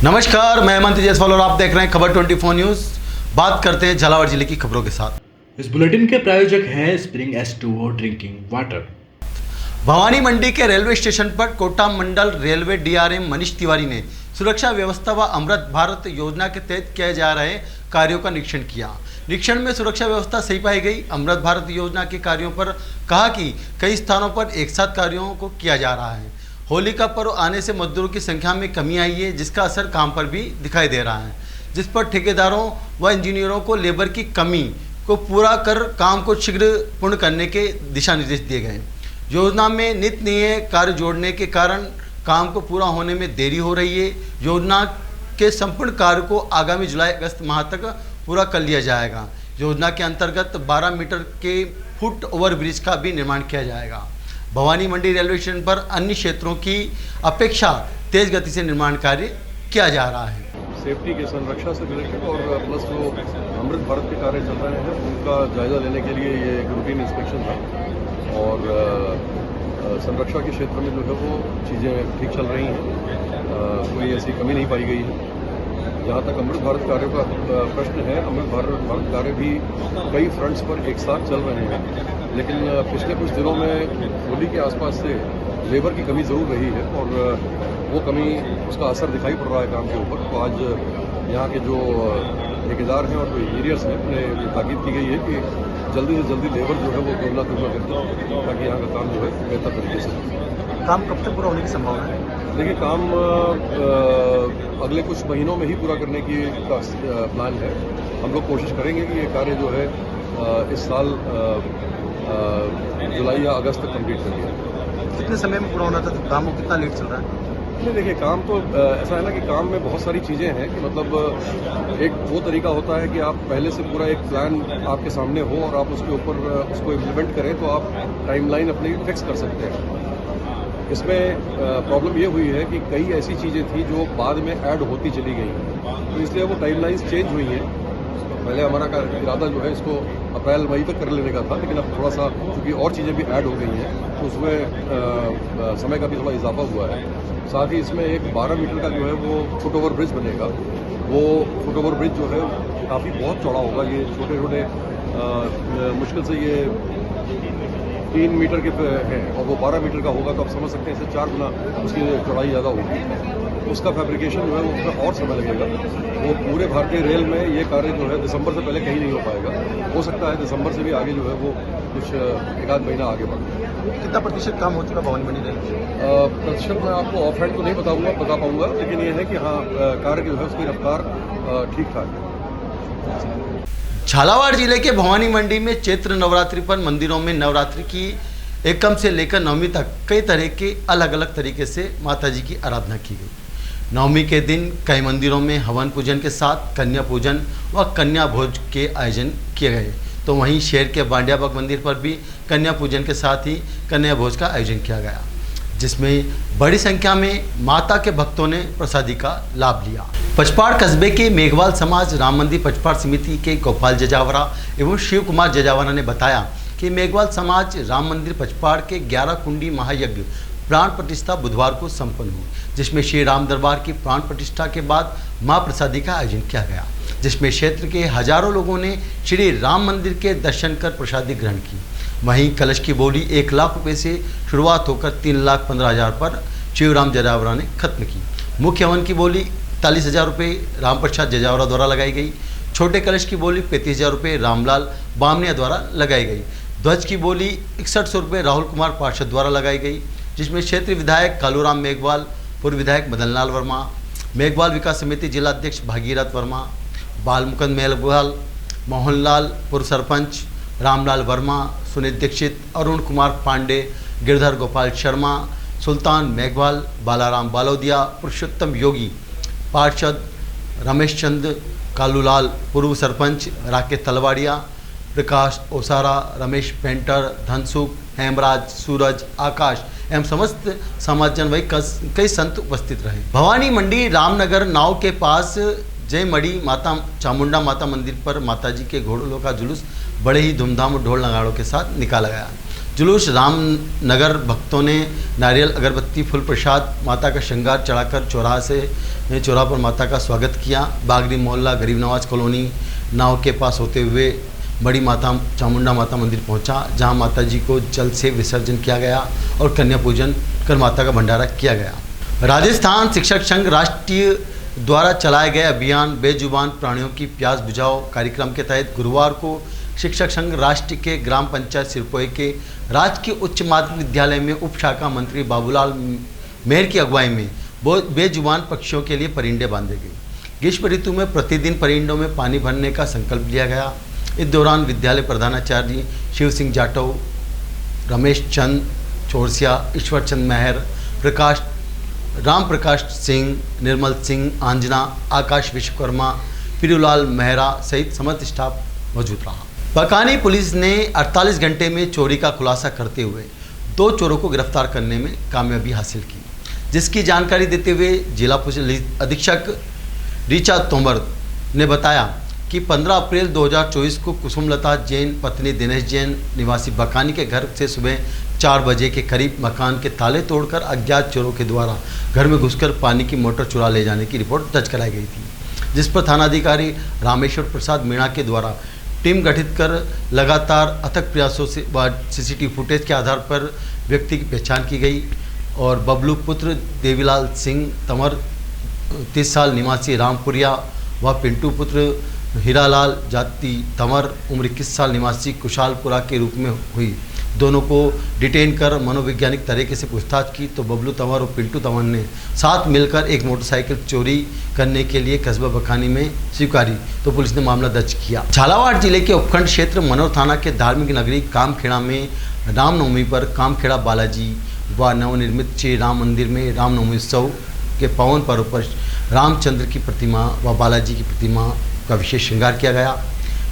नमस्कार, मैं हेमंत जयसवाल और आप देख रहे हैं खबर 24 न्यूज़। बात करते हैं झालावाड़ जिले की खबरों के साथ। इस बुलेटिन के प्रायोजक हैं spring S2O drinking water. Bhawani Mandi के रेलवे स्टेशन पर कोटा मंडल रेलवे DRM मनीष तिवारी ने सुरक्षा व्यवस्था व अमृत भारत योजना के तहत किए जा रहे कार्यों का निरीक्षण किया। निरीक्षण में सुरक्षा व्यवस्था सही पाई गई। अमृत भारत योजना के कार्यों पर कहा कि कई स्थानों पर एक साथ कार्यों को किया जा रहा है। होली का पर्व आने से मजदूरों की संख्या में कमी आई है, जिसका असर काम पर भी दिखाई दे रहा है, जिस पर ठेकेदारों व इंजीनियरों को लेबर की कमी को पूरा कर काम को शीघ्र पूर्ण करने के दिशा निर्देश दिए गए। योजना में नित नए कार्य जोड़ने के कारण काम को पूरा होने में देरी हो रही है। योजना के संपूर्ण कार्य को आगामी जुलाई अगस्त माह तक पूरा कर लिया जाएगा। योजना के अंतर्गत 12 मीटर के फुट ओवर ब्रिज का भी निर्माण किया जाएगा। भवानी मंडी रेलवे स्टेशन पर अन्य क्षेत्रों की अपेक्षा तेज गति से निर्माण कार्य किया जा रहा है। सेफ्टी के संरक्षा से रिलेटेड और प्लस जो अमृत भारत के कार्य चल रहे हैं उनका जायजा लेने के लिए ये एक रूटीन इंस्पेक्शन था और संरक्षा के क्षेत्र में जो है वो चीज़ें ठीक चल रही हैं, कोई ऐसी कमी नहीं पाई गई है। जहाँ तक अमृत भारत कार्य का प्रश्न है, अमृत भारत कार्य भी कई फ्रंट्स पर एक साथ चल रहे हैं, लेकिन पिछले कुछ दिनों में होली के आसपास से लेबर की कमी ज़रूर रही है और वो कमी उसका असर दिखाई पड़ रहा है काम के ऊपर। तो आज यहाँ के जो ठेकेदार हैं और जो इंजीनियर्स हैं उन्हें ताकीद की गई है कि जल्दी से जल्दी लेबर जो है वो दोगुना करते ताकि यहाँ का काम जो है बेहतर तरीके से। काम कब तक पूरा होने की संभावना है? देखिए, काम अगले कुछ महीनों में ही पूरा करने की प्लान है। हम लोग कोशिश करेंगे कि ये कार्य जो है इस साल जुलाई या अगस्त तक कंप्लीट कर दिया। कितने समय में पूरा होना था? तो काम कितना लेट चल रहा है? नहीं, देखिए, काम तो ऐसा है ना कि काम में बहुत सारी चीज़ें हैं कि मतलब एक वो तरीका होता है कि आप पहले से पूरा एक प्लान आपके सामने हो और आप उसके ऊपर उसको इम्प्लीमेंट करें तो आप टाइमलाइन अपनी फिक्स कर सकते हैं। इसमें प्रॉब्लम ये हुई है कि कई ऐसी चीज़ें थी जो बाद में ऐड होती चली गई, तो इसलिए वो टाइमलाइंस चेंज हुई हैं। पहले हमारा इरादा जो है इसको अप्रैल मई तक कर लेने का था, लेकिन अब थोड़ा सा क्योंकि और चीज़ें भी ऐड हो गई हैं तो उसमें समय का भी थोड़ा इजाफा हुआ है। साथ ही इसमें एक 12 मीटर का जो है वो फुट ओवर ब्रिज बनेगा। वो फुट ओवर ब्रिज जो है काफ़ी बहुत चौड़ा होगा। ये छोटे छोटे मुश्किल से ये 3 मीटर के हैं और वो 12 मीटर का होगा, तो आप समझ सकते हैं इससे 4 गुना उसकी चौड़ाई ज़्यादा होगी। उसका फैब्रिकेशन जो है वो उसमें और समय लगेगा। वो पूरे भारतीय रेल में ये कार्य जो है दिसंबर से पहले कहीं नहीं हो पाएगा। हो सकता है दिसंबर से भी आगे जो है वो कुछ एक आध महीना आगे बढ़े। कितना प्रतिशत काम हो चुका भवानी मंडी रेलवे? प्रतिशत मैं आपको ऑफ हैंड तो नहीं बता पाऊंगा, लेकिन ये है कि हाँ, कार्य जो है उसकी रफ्तार ठीक ठाक है। झालावाड़ जिले के भवानी मंडी में चैत्र नवरात्रि पर मंदिरों में नवरात्रि की एकम से लेकर नवमी तक कई तरह के अलग अलग तरीके से माताजी की आराधना की गई। नवमी के दिन कई मंदिरों में हवन पूजन के साथ कन्या पूजन व कन्या भोज के आयोजन किए गए, तो वहीं शहर के बांडियाबाग मंदिर पर भी कन्या पूजन के साथ ही कन्या भोज का आयोजन किया गया, जिसमें बड़ी संख्या में माता के भक्तों ने प्रसादी का लाभ लिया। पचपाड़ कस्बे के मेघवाल समाज राम मंदिर पचपाड़ समिति के गोपाल जजावरा एवं शिव कुमार जजावरा ने बताया कि मेघवाल समाज राम मंदिर पचपाड़ के 11 कुंडी महायज्ञ प्राण प्रतिष्ठा बुधवार को संपन्न हुई, जिसमें श्री राम दरबार की प्राण प्रतिष्ठा के बाद मां प्रसादी का आयोजन किया गया, जिसमें क्षेत्र के हजारों लोगों ने श्री राम मंदिर के दर्शन कर प्रसादी ग्रहण की। वहीं कलश की बोली 1 लाख रुपए से शुरुआत होकर 3,15,000 पर शिवराम जजावरा ने खत्म की। मुख्य हवन की बोली 41,000 रुपये राम प्रसाद जजावरा द्वारा लगाई गई। छोटे कलश की बोली 35,000 रुपये रामलाल बामनिया द्वारा लगाई गई। ध्वज की बोली 6100 रुपये राहुल कुमार पार्षद द्वारा लगाई गई, जिसमें क्षेत्रीय विधायक कालूराम मेघवाल, पूर्व विधायक मदनलाल वर्मा, मेघवाल विकास समिति जिला अध्यक्ष भागीरथ वर्मा, बालमुकुंद मेघवाल, मोहनलाल, पूर्व सरपंच रामलाल वर्मा, सुनील दीक्षित, अरुण कुमार पांडे, गिरधर गोपाल शर्मा, सुल्तान मेघवाल, बालाराम बालोदिया, पुरुषोत्तम योगी, पार्षद रमेश चंद, कालूलाल, पूर्व सरपंच राकेश तलवाड़िया, प्रकाश ओसारा, रमेश पेंटर, धनसुख, हेमराज, सूरज, आकाश एवं समस्त समाजजन वही कई संत उपस्थित रहे। भवानी मंडी रामनगर नाव के पास जय मड़ी माता चामुंडा माता मंदिर पर माताजी के घोड़ों का जुलूस बड़े ही धूमधाम और ढोल नगाड़ों के साथ निकाला गया। जुलूस रामनगर भक्तों ने नारियल अगरबत्ती फूल प्रसाद माता का श्रृंगार चढ़ाकर चौराहा पर माता का स्वागत किया। बागरी मोहल्ला गरीब नवाज कॉलोनी नाव के पास होते हुए बड़ी माता चामुंडा माता मंदिर पहुंचा, जहां माता जी को जल से विसर्जन किया गया और कन्या पूजन कर माता का भंडारा किया गया। राजस्थान शिक्षक संघ राष्ट्रीय द्वारा चलाए गए अभियान बेजुबान प्राणियों की प्यास बुझाओ कार्यक्रम के तहत गुरुवार को शिक्षक संघ राष्ट्र के ग्राम पंचायत सिरपोए के राजकीय उच्च माध्यमिक विद्यालय में उप शाखा मंत्री बाबूलाल मेहर की अगुवाई में बेजुबान पक्षियों के लिए परिंदे बांधे गए। ग्रीष्म ऋतु में प्रतिदिन परिंदों में पानी भरने का संकल्प लिया गया। इस दौरान विद्यालय प्रधानाचार्य शिव सिंह जाटव, रमेश चंद चौरसिया, ईश्वर चंद मेहर, राम प्रकाश सिंह, निर्मल सिंह आंजना, आकाश विश्वकर्मा, पीरूलाल मेहरा सहित समस्त स्टाफ मौजूद रहा। बकानी पुलिस ने 48 घंटे में चोरी का खुलासा करते हुए 2 चोरों को गिरफ्तार करने में कामयाबी हासिल की, जिसकी जानकारी देते हुए जिला पुलिस अधीक्षक ऋचा तोमर ने बताया कि 15 अप्रैल 2024 को कुसुमलता जैन पत्नी दिनेश जैन निवासी बकानी के घर से सुबह 4 बजे के करीब मकान के ताले तोड़कर अज्ञात चोरों के द्वारा घर में घुसकर पानी की मोटर चुरा ले जाने की रिपोर्ट दर्ज कराई गई थी, जिस पर थानाधिकारी रामेश्वर प्रसाद मीणा के द्वारा टीम गठित कर लगातार अथक प्रयासों से सीसीटीवी फुटेज के आधार पर व्यक्ति की पहचान की गई और बबलू पुत्र देवीलाल सिंह तंवर 30 साल निवासी रामपुरिया व पिंटू पुत्र हीरालाल जाति तंवर उम्र 21 साल निवासी कुशालपुरा के रूप में हुई। दोनों को डिटेन कर मनोवैज्ञानिक तरीके से पूछताछ की तो बबलू तंवर और पिंटू तंवर ने साथ मिलकर एक मोटरसाइकिल चोरी करने के लिए कस्बा बखानी में स्वीकारी तो पुलिस ने मामला दर्ज किया। झालावाड़ जिले के उपखंड क्षेत्र मनोर थाना के धार्मिक नगरी कामखेड़ा में रामनवमी पर कामखेड़ा बालाजी व नवनिर्मित श्री राम मंदिर में रामनवमी उत्सव के पावन पर्व पर रामचंद्र की प्रतिमा व बालाजी की प्रतिमा का विशेष श्रृंगार किया गया।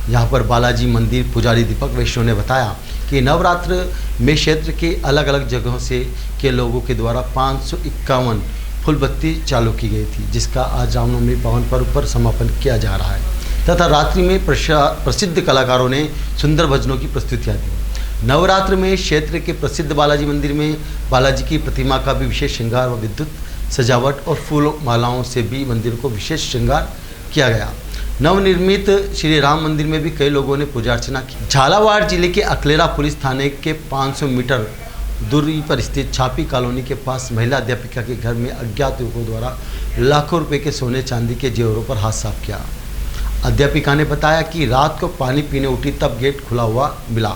यहाँ पर बालाजी मंदिर पुजारी दीपक वैष्णव ने बताया कि नवरात्र में क्षेत्र के अलग अलग जगहों से के लोगों के द्वारा 551 फुलबत्ती चालू की गई थी, जिसका आज रामनवमी पावन पर्व पर समापन किया जा रहा है तथा रात्रि में प्रसिद्ध कलाकारों ने सुंदर भजनों की प्रस्तुतियाँ दी। नवरात्र में क्षेत्र के प्रसिद्ध बालाजी मंदिर में बालाजी की प्रतिमा का भी विशेष श्रृंगार व विद्युत सजावट और फूल मालाओं से भी मंदिर को विशेष श्रृंगार किया गया। नवनिर्मित श्री राम मंदिर में भी कई लोगों ने पूजा अर्चना की। झालावाड़ जिले के अकलेरा पुलिस थाने के 500 मीटर दूरी पर स्थित छापी कॉलोनी के पास महिला अध्यापिका के घर में अज्ञात युवकों द्वारा लाखों रुपए के सोने चांदी के जेवरों पर हाथ साफ किया। अध्यापिका ने बताया कि रात को पानी पीने उठी तब गेट खुला हुआ मिला,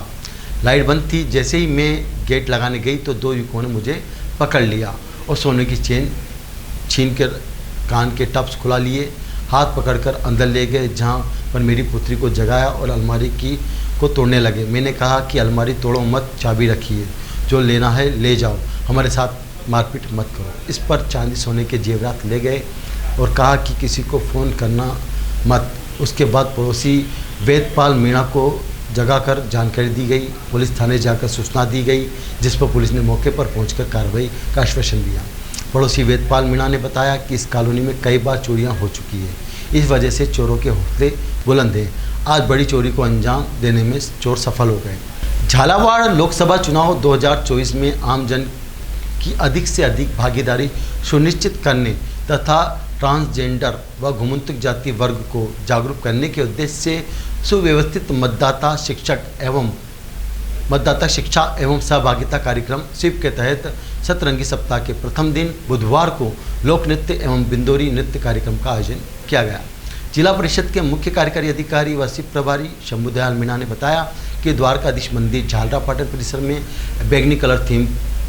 लाइट बंद थी। जैसे ही मैं गेट लगाने गई तो 2 युवकों ने मुझे पकड़ लिया और सोने की चेन छीन कर कान के टप्स खुला लिए, हाथ पकड़कर अंदर ले गए, जहां पर मेरी पुत्री को जगाया और अलमारी को तोड़ने लगे। मैंने कहा कि अलमारी तोड़ो मत, चाबी रखिए, जो लेना है ले जाओ, हमारे साथ मारपीट मत करो। इस पर चांदी सोने के जेवरात ले गए और कहा कि किसी को फ़ोन करना मत। उसके बाद पड़ोसी वेदपाल मीणा को जगाकर जानकारी दी गई। पुलिस थाने जाकर सूचना दी गई, जिस पर पुलिस ने मौके पर पहुंचकर कार्रवाई का आश्वासन दिया। पड़ोसी वेदपाल मीणा ने बताया कि इस कॉलोनी में कई बार चोरियां हो चुकी है, इस वजह से चोरों के हौसले बुलंद हैं। आज बड़ी चोरी को अंजाम देने में चोर सफल हो गए। झालावाड़ लोकसभा चुनाव 2024 में आमजन की अधिक से अधिक भागीदारी सुनिश्चित करने तथा ट्रांसजेंडर व घुमंतुक जाति वर्ग को जागरूक करने के उद्देश्य से सुव्यवस्थित मतदाता शिक्षा एवं सहभागिता कार्यक्रम स्वीप के तहत सतरंगी सप्ताह के प्रथम दिन बुधवार को लोक नृत्य एवं बिंदोरी नृत्य कार्यक्रम का आयोजन किया गया। जिला परिषद के मुख्य कार्यकारी अधिकारी व स्वीप प्रभारी शंभुदयाल मीणा ने बताया कि द्वारकाधीश मंदिर झालरापाटन परिसर में बैगनी कलर थीम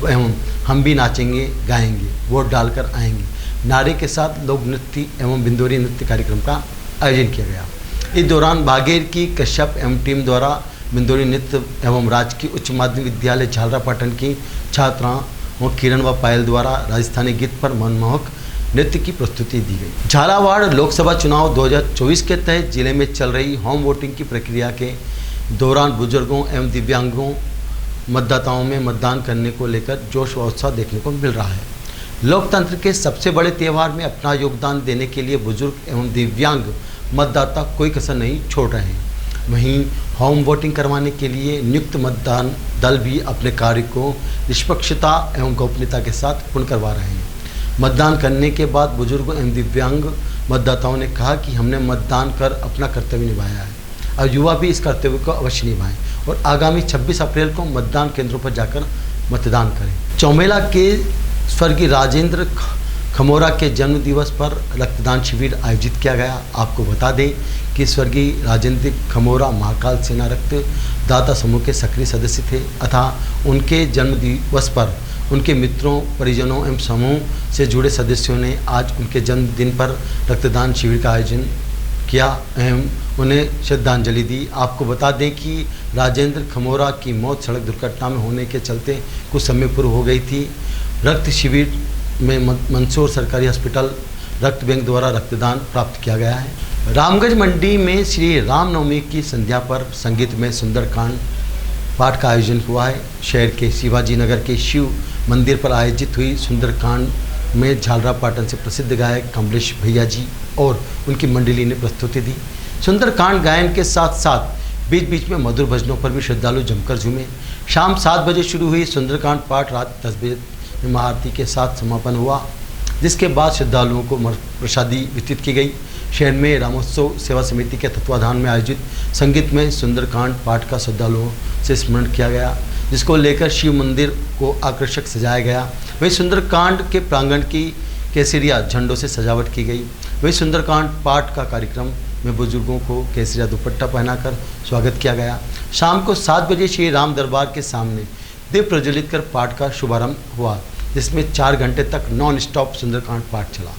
एवं हम भी नाचेंगे गाएंगे वोट डालकर आएंगे नारे के साथ लोक नृत्य एवं बिंदोरी नृत्य कार्यक्रम का आयोजन किया गया। इस दौरान बागेर की कश्यप एवं टीम द्वारा बिंदोरी नृत्य एवं राजकीय उच्च माध्यमिक विद्यालय झालरापाटन की छात्राओं और किरण व पायल द्वारा राजस्थानी गीत पर मनमोहक नृत्य की प्रस्तुति दी गई। झालावाड़ लोकसभा चुनाव 2024 के तहत जिले में चल रही होम वोटिंग की प्रक्रिया के दौरान बुजुर्गों एवं दिव्यांगों मतदाताओं में मतदान करने को लेकर जोश व उत्साह देखने को मिल रहा है। लोकतंत्र के सबसे बड़े त्यौहार में अपना योगदान देने के लिए बुजुर्ग एवं दिव्यांग मतदाता कोई कसर नहीं छोड़ रहे हैं। वहीं होम वोटिंग करवाने के लिए नियुक्त मतदान दल भी अपने कार्य को निष्पक्षता एवं गोपनीयता के साथ पूर्ण करवा रहे हैं। मतदान करने के बाद बुजुर्गों एवं दिव्यांग मतदाताओं ने कहा कि हमने मतदान कर अपना कर्तव्य निभाया है। अब युवा भी इस कर्तव्य को अवश्य निभाएं और आगामी 26 अप्रैल को मतदान केंद्रों पर जाकर मतदान करें। चौमेला के स्वर्गीय राजेंद्र खमोरा के जन्म दिवस पर रक्तदान शिविर आयोजित किया गया। आपको बता दें कि स्वर्गीय राजेंद्र खमोरा महाकाल सेना रक्तदाता समूह के सक्रिय सदस्य थे अतः उनके जन्म दिवस पर उनके मित्रों, परिजनों एवं समूह से जुड़े सदस्यों ने आज उनके जन्मदिन पर रक्तदान शिविर का आयोजन किया एवं उन्हें श्रद्धांजलि दी। आपको बता दें कि राजेंद्र खमोरा की मौत सड़क दुर्घटना में होने के चलते कुछ समय पूर्व हो गई थी। रक्त शिविर में मंदसौर सरकारी अस्पताल रक्त बैंक द्वारा रक्तदान प्राप्त किया गया है। रामगंज मंडी में श्री रामनवमी की संध्या पर संगीत में सुंदरकांड पाठ का आयोजन हुआ है। शहर के शिवाजी नगर के शिव मंदिर पर आयोजित हुई सुंदरकांड में झालरा पाटन से प्रसिद्ध गायक कमलेश भैया जी और उनकी मंडली ने प्रस्तुति दी। सुंदरकांड गायन के साथ साथ बीच बीच में मधुर भजनों पर भी श्रद्धालु जमकर झूमे। शाम 7 बजे शुरू हुई सुंदरकांड पाठ रात 10 बजे में महाआरती के साथ समापन हुआ, जिसके बाद श्रद्धालुओं को प्रसादी वितरित की गई। शहर में रामोत्सव सेवा समिति के तत्वाधान में आयोजित संगीत में सुंदरकांड पाठ का श्रद्धालुओं से स्मरण किया गया, जिसको लेकर शिव मंदिर को आकर्षक सजाया गया। वहीं सुंदरकांड के प्रांगण की केसरिया झंडों से सजावट की गई। वहीं सुंदरकांड पाठ का कार्यक्रम में बुजुर्गों को केसरिया दुपट्टा पहनाकर स्वागत किया गया। शाम को 7 बजे श्री राम दरबार के सामने दीप प्रज्वलित कर पाठ का शुभारंभ हुआ, जिसमें 4 घंटे तक नॉन स्टॉप सुंदरकांड पाठ चला।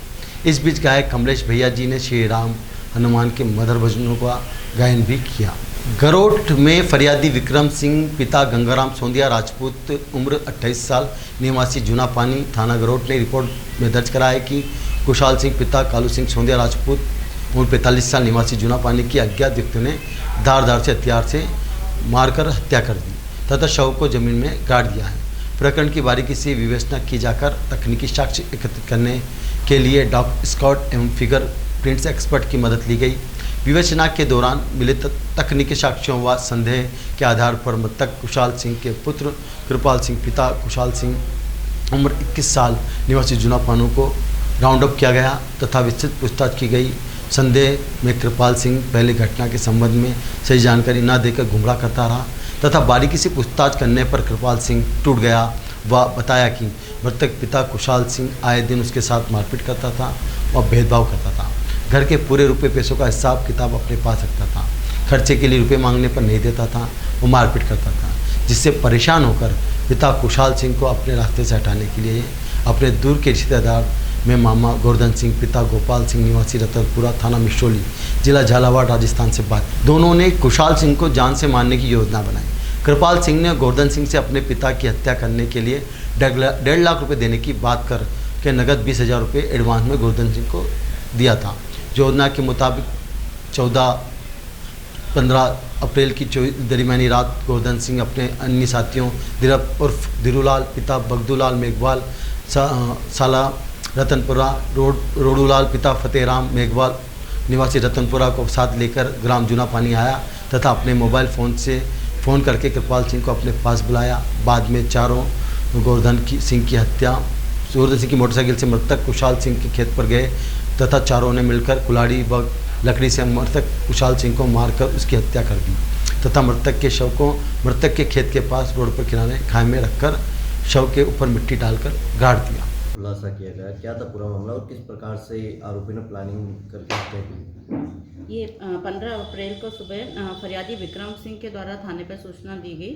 इस बीच गायक कमलेश भैया जी ने श्री राम हनुमान के मधुर भजनों का गायन भी किया। गरोठ में फरियादी विक्रम सिंह पिता गंगाराम सोंदिया राजपूत उम्र 28 साल निवासी जूना पानी थाना गरोठ ने रिपोर्ट में दर्ज कराया कि कुशाल सिंह पिता कालू सिंह सोंदिया राजपूत उम्र 45 साल निवासी जूना पानी की अज्ञात व्यक्तियों ने धारदार से हथियार से मारकर हत्या कर दी तथा शव को जमीन में गाड़ दिया है। प्रकरण की बारीकी से विवेचना की जाकर तकनीकी साक्ष्य एकत्रित करने के लिए डॉग स्काउट एवं फिंगर प्रिंट्स एक्सपर्ट की मदद ली गई। विवेचना के दौरान मिले तकनीकी साक्ष्यों व संदेह के आधार पर मृतक कुशाल सिंह के पुत्र कृपाल सिंह पिता कुशाल सिंह उम्र 21 साल निवासी जूना पानू को राउंड अप किया गया तथा विस्तृत पूछताछ की गई। संदेह में कृपाल सिंह पहले घटना के संबंध में सही जानकारी न देकर गुमराह करता रहा तथा बारीकी से पूछताछ करने पर कृपाल सिंह टूट गया व बताया कि मृतक पिता कुशाल सिंह आए दिन उसके साथ मारपीट करता था और भेदभाव करता था। घर के पूरे रुपये पैसों का हिसाब किताब अपने पास रखता था। खर्चे के लिए रुपये मांगने पर नहीं देता था, वो मारपीट करता था, जिससे परेशान होकर पिता कुशाल सिंह को अपने रास्ते से हटाने के लिए अपने दूर के रिश्तेदार में मामा गोवर्धन सिंह पिता गोपाल सिंह निवासी रतनपुरा थाना मिश्रोली जिला झालावाड़ राजस्थान से बात। दोनों ने कुशाल सिंह को जान से मारने की योजना बनाई। कृपाल सिंह ने गोवर्धन सिंह से अपने पिता की हत्या करने के लिए 1.5 लाख रुपये देने की बात कर के नगद 20,000 रुपये एडवांस में गोवर्धन सिंह को दिया था। योजना के मुताबिक 14-15 अप्रैल की दरमियानी रात गोवर्धन सिंह अपने अन्य साथियों दिरप उर्फ धीरूलाल पिता बगदूलाल मेघवाल साला रतनपुरा रोडूलाल पिता फतेहराम मेघवाल निवासी रतनपुरा को साथ लेकर ग्राम जूना पानी आया तथा अपने मोबाइल फ़ोन से फ़ोन करके कृपाल सिंह को अपने पास बुलाया। बाद में चारों गोवर्धन सिंह की मोटरसाइकिल से मृतक कुशाल सिंह के खेत पर गए तथा चारों ने मिलकर कुल्हाड़ी व लकड़ी से मृतक कुशाल सिंह को मारकर उसकी हत्या कर दी तथा मृतक के शव को मृतक के खेत के पास रोड पर किनारे खाई में रखकर शव के ऊपर मिट्टी डालकर गाड़ दिया। खुलासा किया गया, क्या था पूरा मामला और किस प्रकार से आरोपी ने प्लानिंग करके हत्या की? ये 15 अप्रैल को सुबह फरियादी विक्रम सिंह के द्वारा थाने पर सूचना दी गई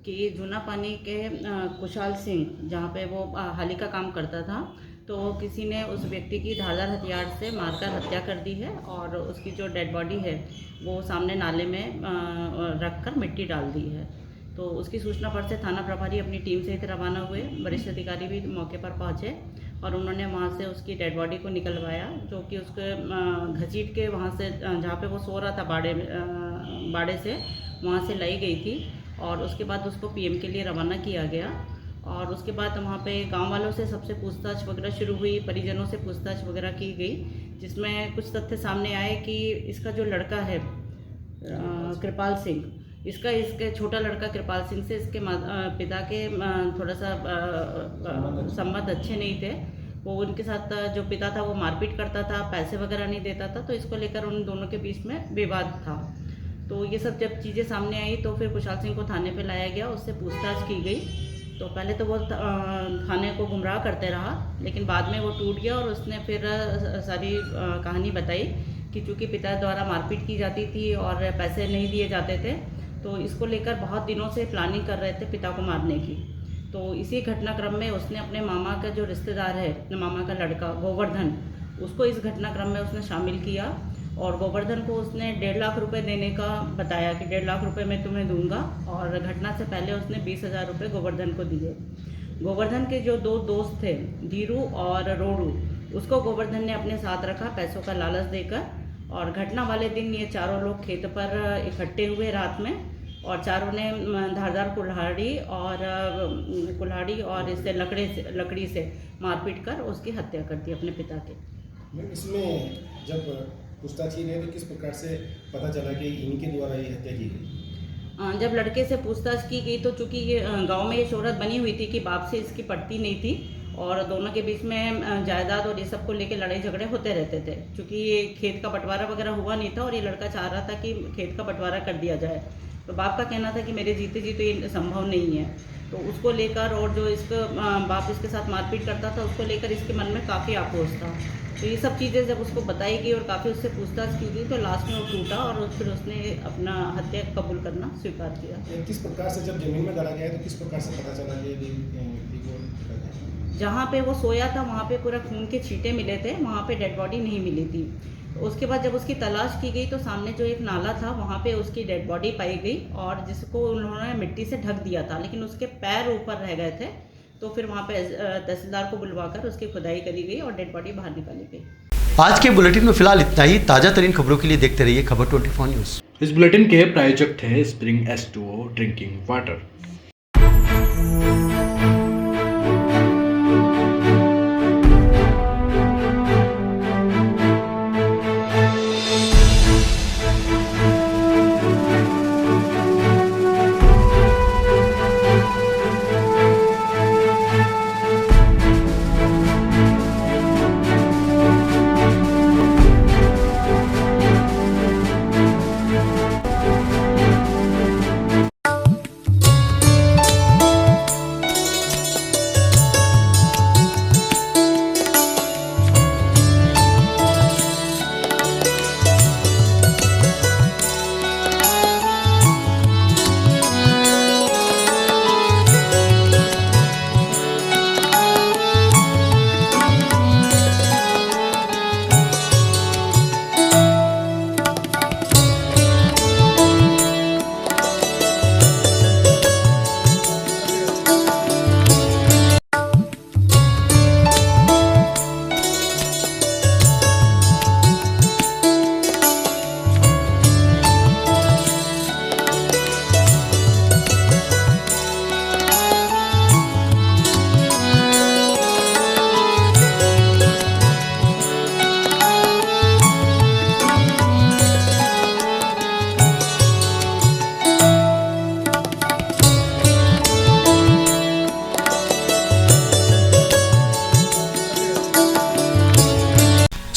कि जूना पानी के कुशाल सिंह जहाँ पे वो हाली का काम करता था, तो किसी ने उस व्यक्ति की धारदार हथियार से मारकर हत्या कर दी है और उसकी जो डेड बॉडी है वो सामने नाले में रखकर मिट्टी डाल दी है। तो उसकी सूचना पर से थाना प्रभारी अपनी टीम से रवाना हुए। वरिष्ठ अधिकारी भी मौके पर पहुंचे और उन्होंने वहां से उसकी डेड बॉडी को निकलवाया, जो कि उसके घसीट के वहां से जहाँ पे वो सो रहा था बाड़े से वहां से लाई गई थी और उसके बाद उसको पीएम के लिए रवाना किया गया। और उसके बाद वहाँ पे गांव वालों से सबसे पूछताछ वगैरह शुरू हुई, परिजनों से पूछताछ वगैरह की गई, जिसमें कुछ तथ्य सामने आए कि इसका जो लड़का है कृपाल सिंह। इसके छोटा लड़का कृपाल सिंह से इसके पिता के थोड़ा सा संबंध अच्छे नहीं थे। वो उनके साथ जो पिता था वो मारपीट करता था, पैसे वगैरह नहीं देता था, तो इसको लेकर उन दोनों के बीच में विवाद था। तो ये सब जब चीज़ें सामने आई तो फिर कुशाल सिंह को थाने पे लाया गया, उससे पूछताछ की गई। तो पहले तो वो थाने को गुमराह करते रहा, लेकिन बाद में वो टूट गया और उसने फिर सारी कहानी बताई कि चूँकि पिता द्वारा मारपीट की जाती थी और पैसे नहीं दिए जाते थे, तो इसको लेकर बहुत दिनों से प्लानिंग कर रहे थे पिता को मारने की। तो इसी घटनाक्रम में उसने अपने मामा का जो रिश्तेदार है, अपने मामा का लड़का गोवर्धन, उसको इस घटनाक्रम में उसने शामिल किया और गोवर्धन को उसने 1.5 लाख रुपए देने का बताया कि 1.5 लाख रुपए मैं तुम्हें दूंगा, और घटना से पहले उसने 20,000 रुपये गोवर्धन को दिए। गोवर्धन के जो 2 दोस्त थे, धीरू और रोडू, उसको गोवर्धन ने अपने साथ रखा पैसों का लालच देकर। और घटना वाले दिन ये चारों लोग खेत पर इकट्ठे हुए रात में, और चारों ने धारदार कुल्हाड़ी और इससे लकड़ी से मारपीट कर उसकी हत्या कर दी अपने पिता की। मैम, इसमें जब पूछताछ की गई तो किस प्रकार से पता चला कि इनके द्वारा ये हत्या की गई? जब लड़के से पूछताछ की गई तो चूंकि ये गांव में ये शोहरत बनी हुई थी कि बाप से इसकी पटती नहीं थी, और दोनों के बीच में जायदाद और ये सब को लेके लड़ाई झगड़े होते रहते थे। चूँकि ये खेत का बंटवारा वगैरह हुआ नहीं था और ये लड़का चाह रहा था कि खेत का बंटवारा कर दिया जाए, तो बाप का कहना था कि मेरे जीते जी तो ये संभव नहीं है। तो उसको लेकर, और जो इसका बाप इसके साथ मारपीट करता था, उसको लेकर इसके मन में काफ़ी आक्रोश था। तो ये सब चीज़ें जब उसको बताई गई और काफ़ी उससे पूछताछ की गई तो लास्ट में वो टूटा और फिर उसने अपना हत्या कबूल करना स्वीकार किया। किस प्रकार से जब जमीन में गाड़ा गया तो किस प्रकार से पता चला कि व्यक्ति को? जहाँ पे वो सोया था वहाँ पे पूरा खून के छींटे मिले थे, वहाँ पे डेड बॉडी नहीं मिली थी। उसके बाद जब उसकी तलाश की गई तो सामने जो एक नाला था वहाँ पे उसकी डेड बॉडी पाई गई, और जिसको उन्होंने मिट्टी से ढक दिया था, लेकिन उसके पैर ऊपर रह गए थे। तो फिर वहाँ पे तहसीलदार को बुलवाकर उसकी खुदाई करी गई और डेड बॉडी बाहर निकाली गई। आज के बुलेटिन में फिलहाल इतना ही। ताज़ा तरीन खबरों के लिए देखते रहिए खबर 24 न्यूज़। इस बुलेटिन के प्रायोजक थे स्प्रिंग S2O ड्रिंकिंग वाटर।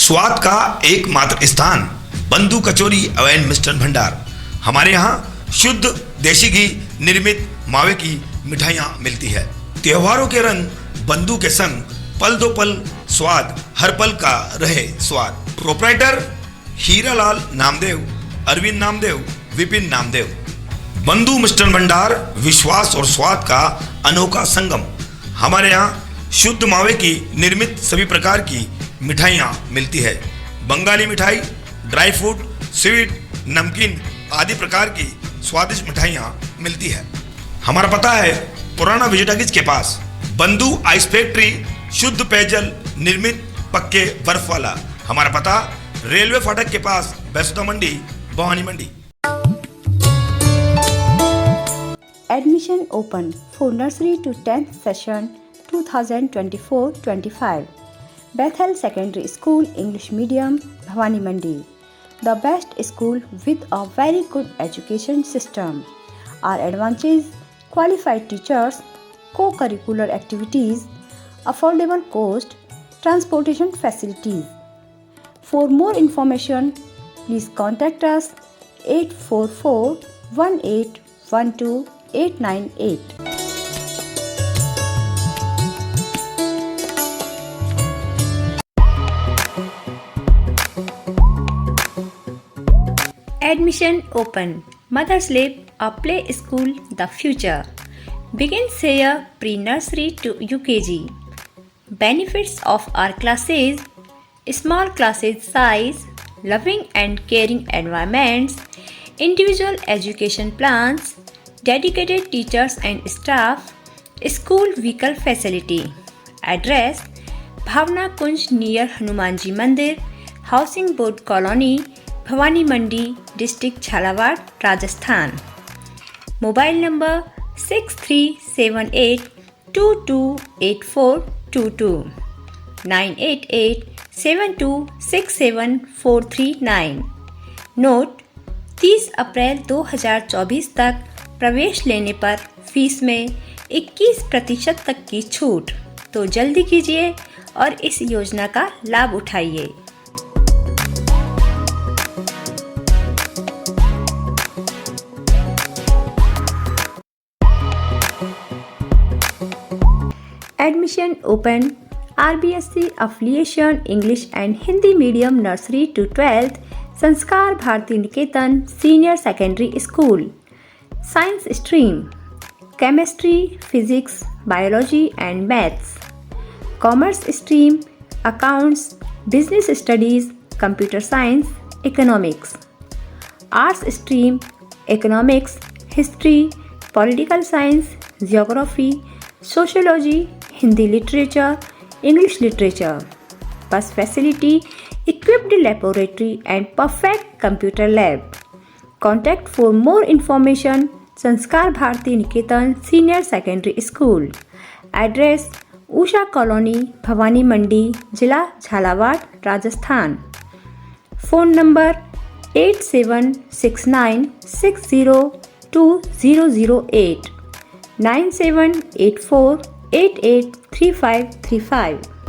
स्वाद का एकमात्र स्थान बंधु कचौरी एवं मिष्ठान भंडार। हमारे यहाँ शुद्ध देशी घी निर्मित मावे की मिठाइयाँ मिलती है। त्योहारों के रंग बंधु के संग पल दो पल स्वाद, हर पल का रहे स्वाद। प्रोप्राइटर हीरालाल नामदेव, अरविंद नामदेव, विपिन नामदेव। बंधु मिष्ठान भंडार विश्वास और स्वाद का अनोखा संगम। हमारे यहाँ शुद्ध मावे की निर्मित सभी प्रकार की मिठाइयाँ मिलती है। बंगाली मिठाई, ड्राई फ्रूट, स्वीट, नमकीन आदि प्रकार की स्वादिष्ट मिठाइयाँ मिलती है। हमारा पता है पुराना विजयटागिज के पास। बंधु आइस फैक्ट्री, शुद्ध पेयजल निर्मित पक्के बर्फ वाला। हमारा पता रेलवे फाटक के पास, बैसुदा मंडी, भवानी मंडी। Admission open for nursery to 10th session 2024-25. Bethel Secondary School English Medium, Bhavani Mandi. the best school with a very good education system. Our advantages: qualified teachers, co-curricular activities, affordable cost, transportation facilities. For more information, please contact us 844 1812 898. Admission open. Mother's Lab, a play school, the future. Begins here pre-nursery to UKG. Benefits of our classes: small classes size, loving and caring environments, individual education plans, dedicated teachers and staff, school vehicle facility. Address: Bhavna Kunj near Hanumanji Mandir, Housing Board Colony, Bhavani Mandi, District Jhalawad, Rajasthan. Mobile number 6378228422 98872674439. Note: 30 अप्रैल 2024 तक प्रवेश लेने पर fees में 21% तक की छूट। तो जल्दी कीजिए और इस योजना का लाभ उठाइए। Admission open. RBSC affiliation English and Hindi medium nursery to 12th. Sanskar Bharti Niketan Senior Secondary School. Science stream: Chemistry, Physics, Biology and Maths. Commerce stream: Accounts, Business Studies, Computer Science, Economics. Arts stream: Economics, History, Political Science, Geography, Sociology, Hindi Literature, English Literature. Bus facility, equipped laboratory and perfect computer lab. Contact for more information Sanskar Bharti Niketan Senior Secondary School. Address: Usha Colony, Bhavani Mandi, Jila Jhalawad, Rajasthan. Phone number 8769602008 9784883535.